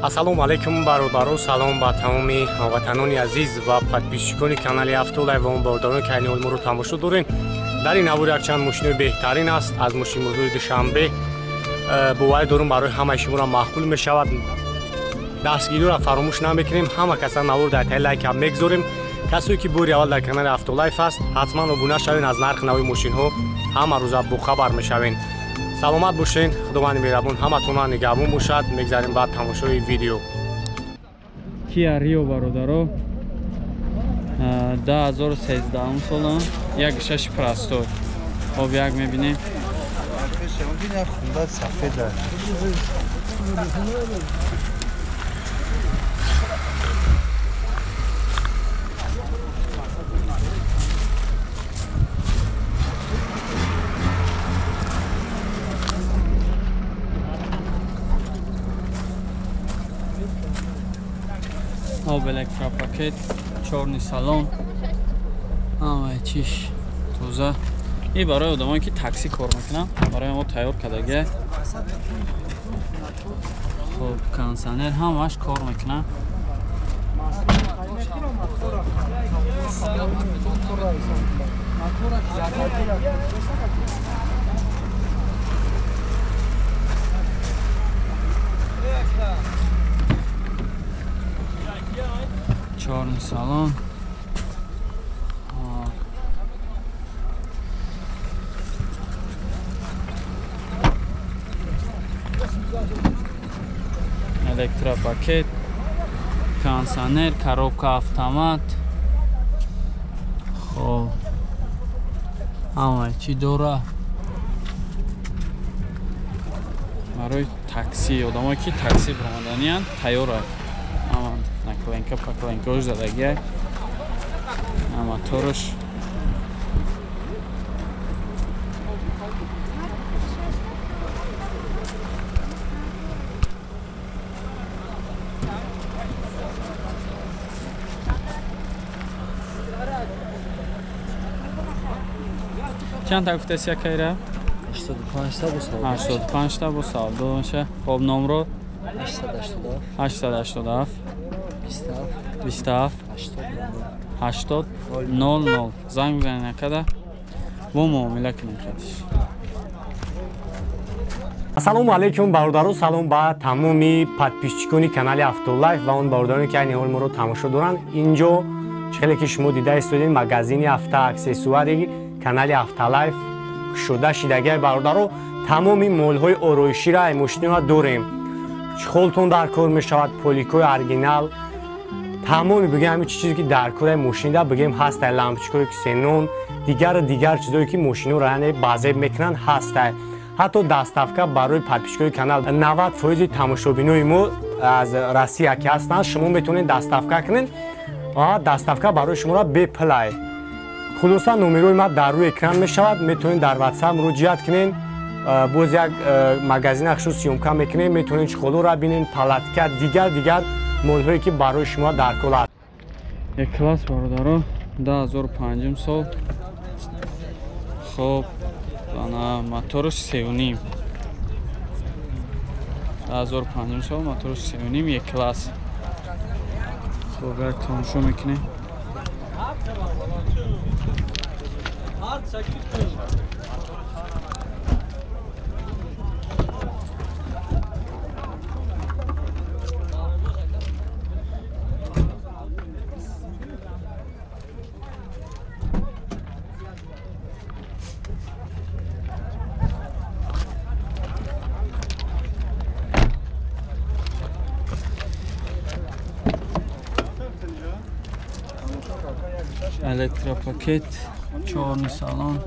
ассалому алайкум бародаро, салом ба тамоми ҳамватанони азиз ва подписчикони канали Автолайв ва он бародароне ки айни ҳол моро тамошо дорен. дар ин аввор якчанд мошинои беҳтарин аст аз мошини мӯзуи душанбе. боварӣ дорум барои ҳамаи шуморо маъқул мешавад. дастгириро фаромӯш намекунем. ҳама каса навор дар тай лайк ҳам мегузорем. касое ки бори аввал дар канали Автолайв аст, ҳатман обуна шавен, аз нархи нави мошинҳо ҳама рӯза бохабар мешавен. саломат бошен, худованди меҳрабон ҳаматонро нигаҳбон бошад. мегзарем ба тамошои видео. Kia Rio бародаро 2013 сола 1.6 простор. об як мебинем. об электропакет, чорни салон, ҳамаи чиш тоза. ин барои одамое ки такси кор мекунанд, барои мо тайёр кардагия. хуб, кондиционер ҳамаш кор мекунад. чорни салон. электропакет, кондиционер, коробка автомат. хоб ҳамаи чӣ дора барои такси, одамое ки такси бромаданиянд тайёра. наклейка покленкаош задагия моторш. чанд та гуфтаси якайра? 85 та бо савдо боша. хоб номро 887 27 80 00 занг бизанед накада бо муомила кунем хатиш. ассалому алайкум бародаро, салом ба тамоми подписчикони канали Автолайв ва он бародароне ки айни ҳол моро тамошо доранд. инҷо чхеле ки шумо дида истодед магазини авто аксессуари канали Автолайв кушода шидагия. бародаро, тамоми молҳои ороиширо ай мошиниро дорем. чхолтон дар кор мешавад, поликои оригинал, тамоми бигем ҳамин чизе ки дар кори мошинда бигем ҳастай, лампочкаи ксенон, дигар чизое ки мошинро яъне базеб мекунанд ҳастай. ҳатто доставка барои подписчикои канал 90% тамошобинои мо аз Россия ки ҳастанд, шумо метавонед доставка кунед ва доставка барои шуморо беплай. хулоса номерои ма дар рӯи экран мешавад, метавонед дар WhatsApp муроҷиат кунед. боз як магазина хушо сиёмка мекунем, метавонед чхолоро бинед, палатка, дигар молҳое ки барои шумо дар кор аст. як класс бародаро 2005 сол. хоб ана моторш 3.5 2005 сол моторш 3.5 як класс. хоб як тамошо мекунем. электропакет, чорни салон.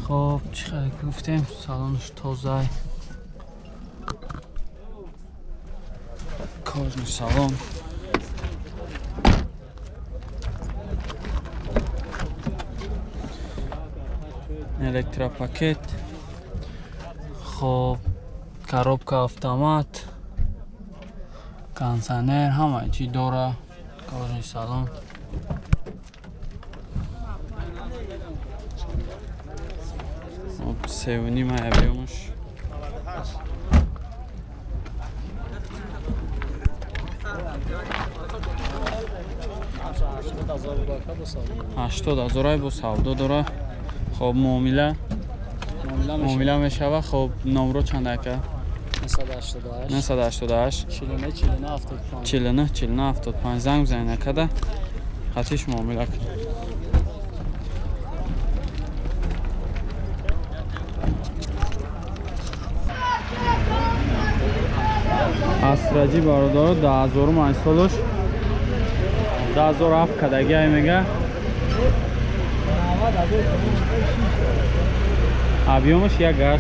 خب چقدر گفتیم سالنش تازه کارن سالن електропакет, хоб коробка автомат, кондиционер, ҳама чӣ дора, кожаи салон. Хоб 3.5 объемаш. $80,000 бо савдо дора. хоб муомила мешава. хоб номро чанд ака? 988 49 занг бзанед акада хатиш муомила кунед. асраҷи бародаро 10,000 солуш 2007 кадаги мега объемаш 1.8.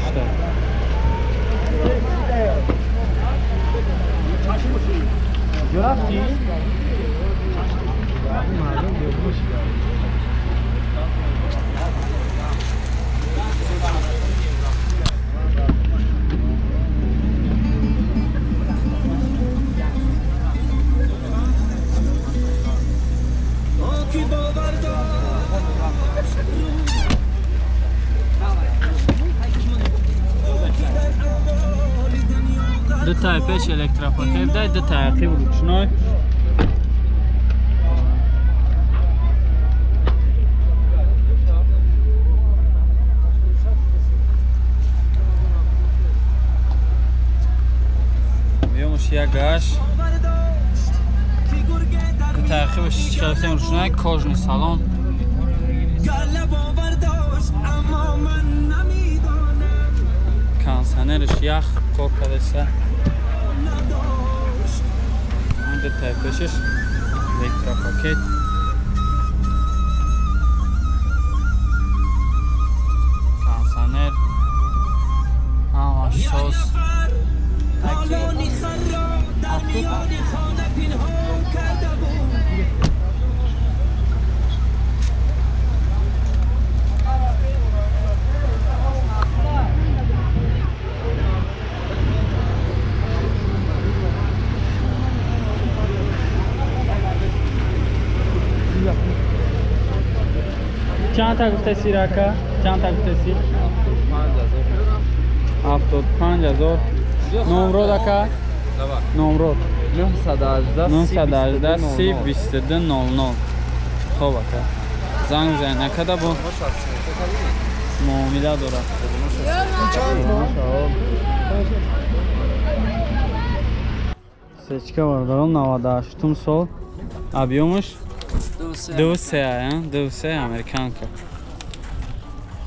Ду тай пеш электропакет дай, ду тайқиб ручной. Объемаш 1.8. Ду тайқибаш хелфтен ручной, кожаный салон. Кондиционерш ях кор кардаса. Детай пешиш электропакет. Кондиционер. Ҳамаш соз. چند تا گفته سی رکا؟ چند تا گفته سی؟ 75,000. نمرو دکا؟ نمرو 918 30 22 00. خوب اکا زنگ بزنید نکده بو معامله داره. سچکا بردارم 98 سال. объемش 2.3 американка.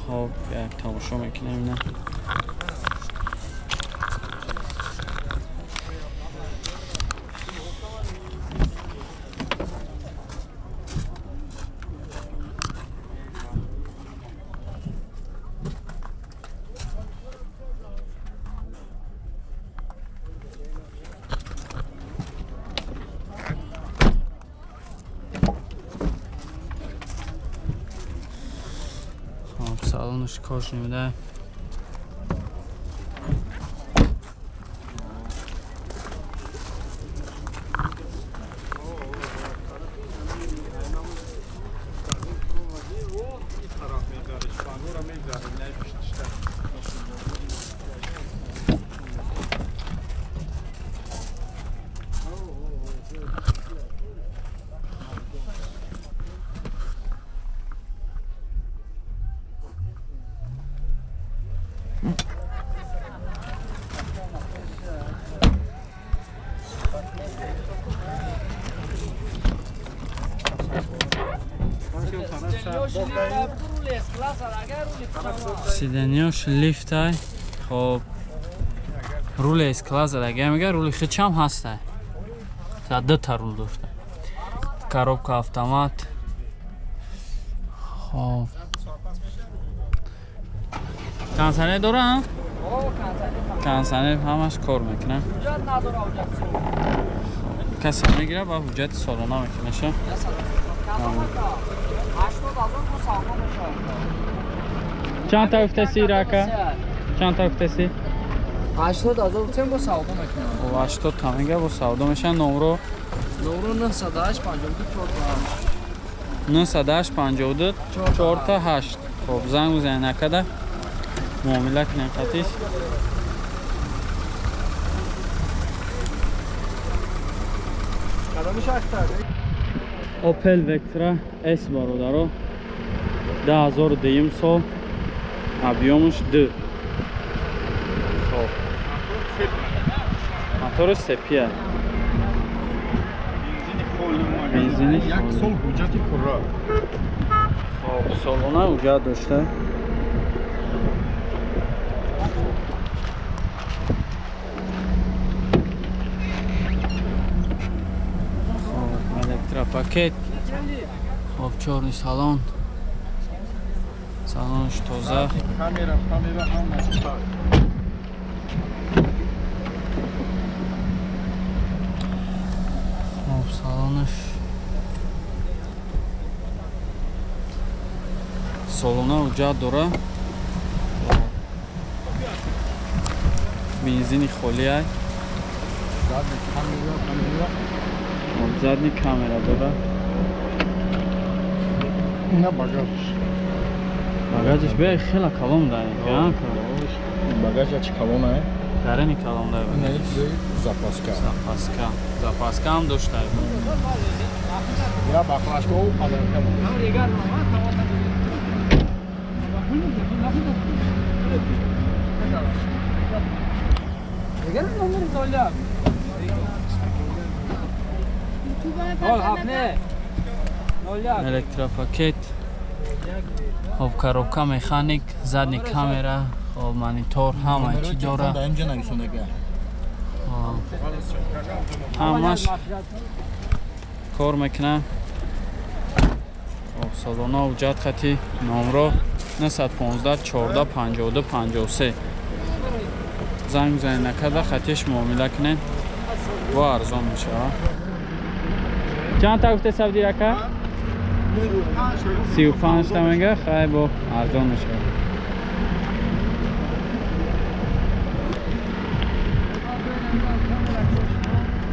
خب یک تماشا میکنیم نه. салонш кош нمیده. سیدنیاش لیفت های. خب رول اس کلاس دیگه میگه رول خیچم هسته. دو تا رول داشته. коробка автомат. خب کانسانه داره هم؟ کانسانه همش کار میکنه. کسی میگیره با حجت سالانه میکنه شه. چند تا گفتسی راکا؟ چند تا گفتسی؟ 80,000 گفتم با سودا میکنم. و 80 تا میگه با سودا میشن. نمره نورو 908 52 4 908 52 4 تا 8. خب زنگ بزنید نکده معامله کنیم خطیش. اوپل وکترا اس برادرو 10200 سال объемش 2. خب موتور سپیه بنزینی یک سال حجت پره. خب سالونه حجت داشته. خب الکترا پاکت. خب چورنی سالن. سالنش تازه. Kamera هم نشده. خب سالنش سالونه حجت داره. بنزینی خالی است. زدنی کامera داره. نه باگاژش. باگاژش به خیلی کلام داره. کیان باگاژ چی کلونه؟ درنی کلام داره. نه запаска. Запаска هم داشته. یا با فلاشکو پادرکم. دیگر نمبر دولت. ol hafne. الکترا پاکت. خب коробка механик, задний камера, خب монитор همه چی داره. دا اینجا نمیسونه که. همش کار میکنه. خب سالونا حجت خطی. نمره 915 14 52 53. زنگ بزنید نکرده خطیش معامله کنین و ارزان میشه. چند تا گفته سعودی رکا؟ 35 تا میگه خیلی با ارزان میشه.